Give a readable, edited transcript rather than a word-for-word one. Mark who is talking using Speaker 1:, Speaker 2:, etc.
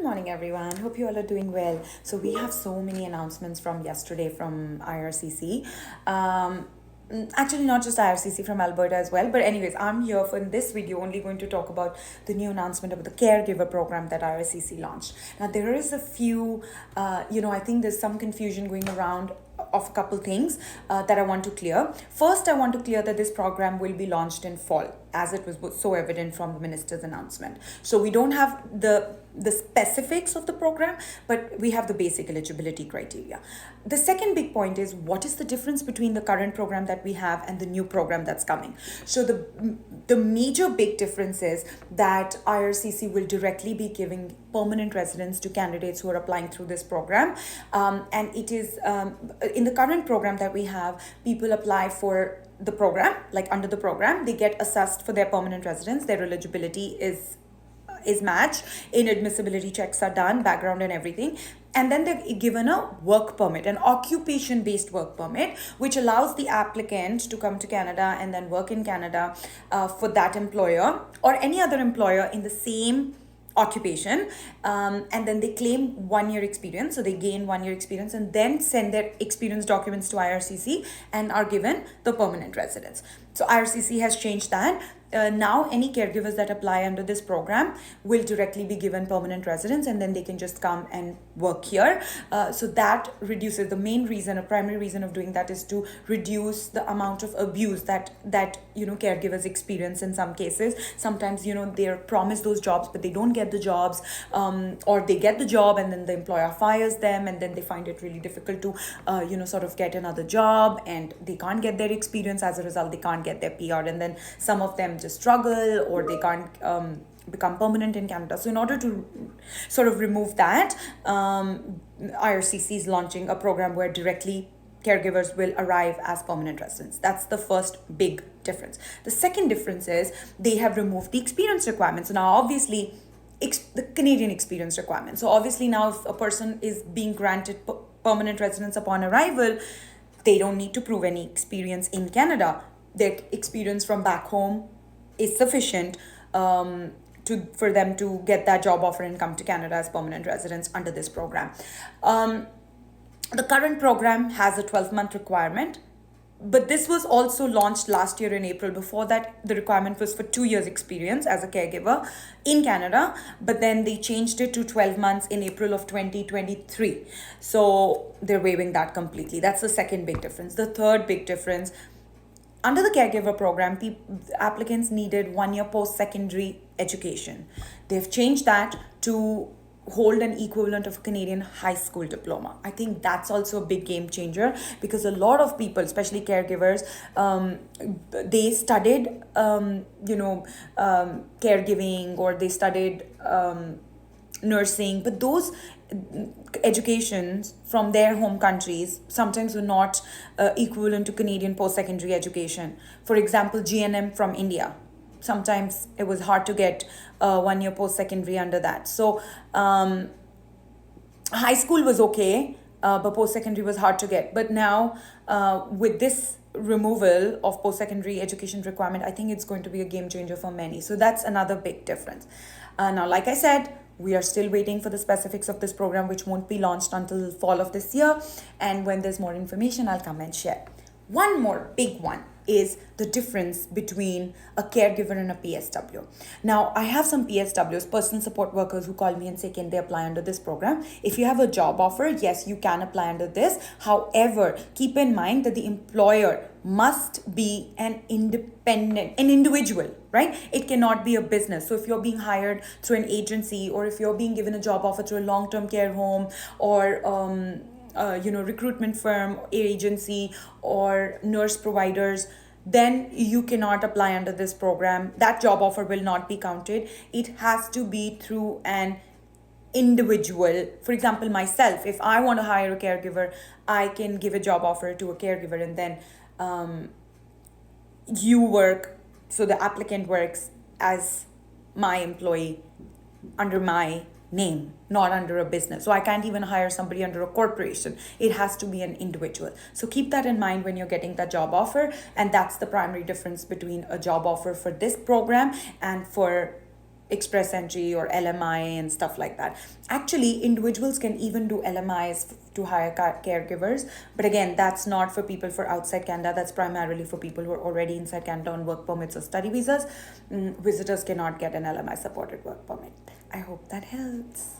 Speaker 1: Good morning, everyone. Hope you all are doing well. So we have so many announcements from yesterday from IRCC. Actually, not just IRCC, from Alberta as well. But anyways, I'm here for in this video only going to talk about the new announcement about the caregiver program that IRCC launched. Now there is a few, I think there's some confusion going around of a couple things that I want to clear. First, I want to clear that this program will be launched in fall, as it was so evident from the minister's announcement. So we don't have the specifics of the program, but we have the basic eligibility criteria. The second big point is, what is the difference between the current program that we have and the new program that's coming? So the major big difference is that IRCC will directly be giving permanent residence to candidates who are applying through this program. And it is in the current program that we have, people apply for the program, like under the program, they get assessed for their permanent residence, their eligibility is matched, inadmissibility checks are done, background and everything, and then they're given a work permit, an occupation based work permit, which allows the applicant to come to Canada and then work in Canada for that employer or any other employer in the same occupation, and then they claim 1 year experience, so they gain 1 year experience and then send their experience documents to IRCC and are given the permanent residence. So IRCC has changed that. Now any caregivers that apply under this program will directly be given permanent residence, and then they can just come and work here. So that reduces, the main reason, a primary reason of doing that is to reduce the amount of abuse that caregivers experience in some cases. Sometimes they're promised those jobs but they don't get the jobs, or they get the job and then the employer fires them, and then they find it really difficult to sort of get another job, and they can't get their experience. As a result, they can't get their PR, and then some of them just struggle, or they can't become permanent in Canada. So in order to sort of remove that, IRCC is launching a program where directly caregivers will arrive as permanent residents. That's the first big difference. The second difference is they have removed the experience requirements. So now obviously the Canadian experience requirements. So obviously now if a person is being granted permanent residence upon arrival, they don't need to prove any experience in Canada. Their experience from back home is sufficient for them to get that job offer and come to Canada as permanent residents under this program. The current program has a 12-month requirement, but this was also launched last year in April. Before that, the requirement was for 2 years experience as a caregiver in Canada, but then they changed it to 12 months in April of 2023. So they're waiving that completely. That's the second big difference. The third big difference, under the caregiver program, applicants needed 1 year post-secondary education. They've changed that to hold an equivalent of a Canadian high school diploma. I think that's also a big game changer, because a lot of people, especially caregivers, they studied, caregiving, or they studied nursing, but those educations from their home countries sometimes were not equivalent to Canadian post-secondary education. For example, GNM from India, sometimes it was hard to get 1 year post-secondary under that. So high school was okay, but post-secondary was hard to get. But now with this removal of post-secondary education requirement, I think it's going to be a game changer for many. So that's another big difference. Now, like I said, we are still waiting for the specifics of this program, which won't be launched until fall of this year. And when there's more information, I'll come and share. One more big one is the difference between a caregiver and a PSW. Now, I have some PSWs, personal support workers, who call me and say, can they apply under this program? If you have a job offer, yes, you can apply under this. However, keep in mind that the employer must be an individual, right? It cannot be a business. So if you're being hired through an agency, or if you're being given a job offer through a long-term care home, or recruitment firm, agency, or nurse providers, then you cannot apply under this program. That job offer will not be counted. It has to be through an individual. For example, myself, if I want to hire a caregiver, I can give a job offer to a caregiver, and then so the applicant works as my employee under my name, not under a business. So I can't even hire somebody under a corporation. It has to be an individual. So keep that in mind when you're getting that job offer. And that's the primary difference between a job offer for this program and for express entry or LMI and stuff like that. Actually, individuals can even do LMIs to hire caregivers, but again, that's not for people for outside Canada. That's primarily for people who are already inside Canada on work permits or study visas. Visitors cannot get an LMI supported work permit. I hope that helps.